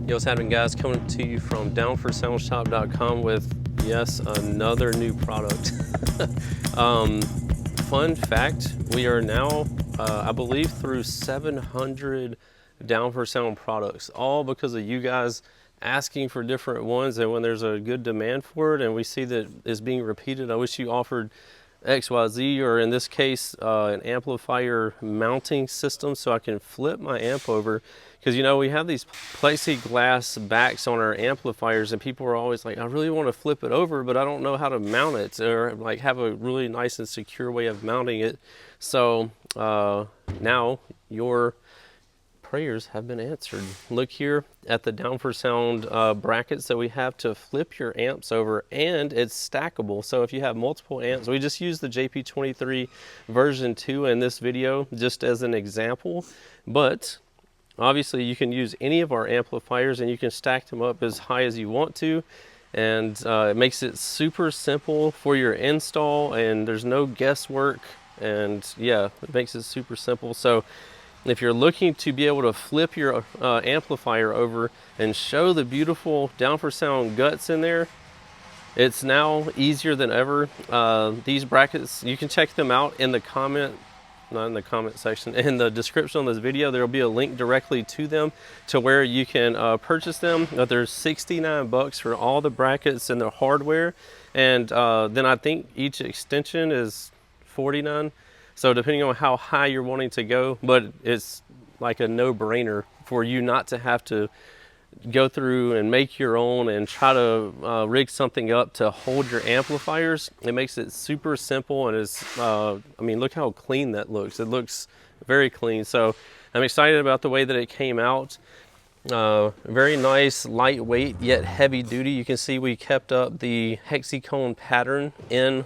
Yo, what's happening, guys? Coming to you from Down4Soundshop.com with, yes, another new product. Fun fact, we are now, I believe, through 700 Down4Sound products, all because of you guys asking for different ones. And when there's a good demand for it and we see that it's being repeated, I wish you offered XYZ, or in this case, an amplifier mounting system so I can flip my amp over. Because, you know, we have these plexiglass backs on our amplifiers and people are always like, I really want to flip it over, but I don't know how to mount it, or like have a really nice and secure way of mounting it. So now your prayers have been answered. Look here at the Down4Sound brackets that we have to flip your amps over, and it's stackable. So if you have multiple amps, we just use the JP23 version 2 in this video just as an example, but obviously you can use any of our amplifiers and you can stack them up as high as you want to, and it makes it super simple for your install and there's no guesswork, and yeah, it makes it super simple. So if you're looking to be able to flip your amplifier over and show the beautiful Down4Sound guts in there, it's now easier than ever. These brackets, you can check them out in the comment, not in the comment section, in the description of this video. There will be a link directly to them to where you can purchase them. There's 69 bucks for all the brackets and the hardware, and then I think each extension is 49. So depending on how high you're wanting to go, but it's like a no-brainer for you not to have to go through and make your own and try to rig something up to hold your amplifiers. It makes it super simple, and it's, I mean, look how clean that looks. It looks very clean. So I'm excited about the way that it came out. Very nice, lightweight, yet heavy duty. You can see we kept up the hexagon pattern in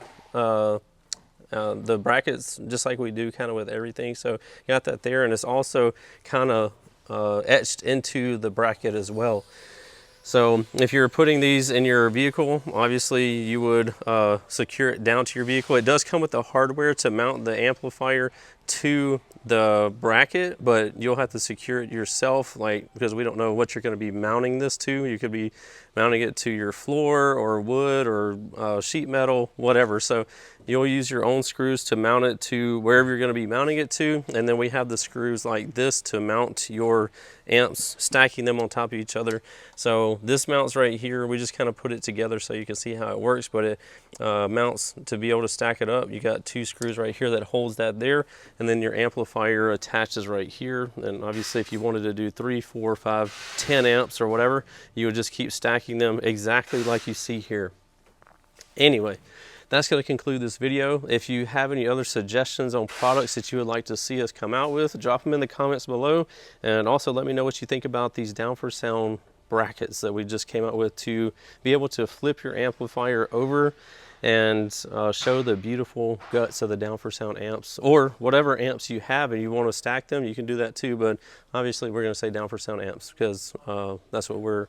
the brackets, just like we do kind of with everything. So you got that there, and it's also kind of etched into the bracket as well. So if you're putting these in your vehicle, obviously you would secure it down to your vehicle. It does come with the hardware to mount the amplifier to the bracket, but you'll have to secure it yourself, like, because we don't know what you're going to be mounting this to. You could be mounting it to your floor or wood or sheet metal, whatever. So you'll use your own screws to mount it to wherever you're going to be mounting it to, and then we have the screws like this to mount your amps, stacking them on top of each other. So this mounts right here. We just kind of put it together so you can see how it works, but it mounts to be able to stack it up. You got two screws right here that holds that there, and then your amplifier attaches right here. And obviously if you wanted to do 3, 4, 5, 10 amps or whatever, you would just keep stacking them exactly like you see here. Anyway, that's going to conclude this video. If you have any other suggestions on products that you would like to see us come out with, drop them in the comments below, and also let me know what you think about these Down4Sound brackets that we just came out with to be able to flip your amplifier over and show the beautiful guts of the Down4Sound amps, or whatever amps you have and you want to stack them, you can do that too. But obviously we're going to say Down4Sound amps because that's what we're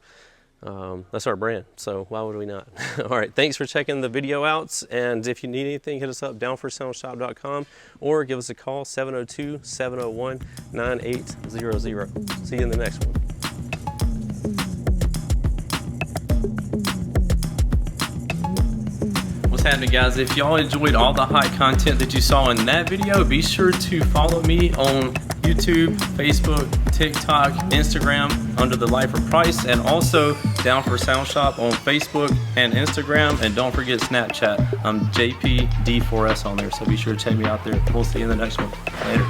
that's our brand, so why would we not? All right, thanks for checking the video out, and if you need anything, hit us up, down4soundshop.com, or give us a call, 702-701-9800. See you in the next one. What's happening, guys? If y'all enjoyed all the hot content that you saw in that video, be sure to follow me on YouTube, Facebook, TikTok, Instagram under the Lifer Price, and also Down4Sound Shop on Facebook and Instagram, and don't forget Snapchat. I'm JPD4S on there, so be sure to check me out there. We'll see you in the next one. Later.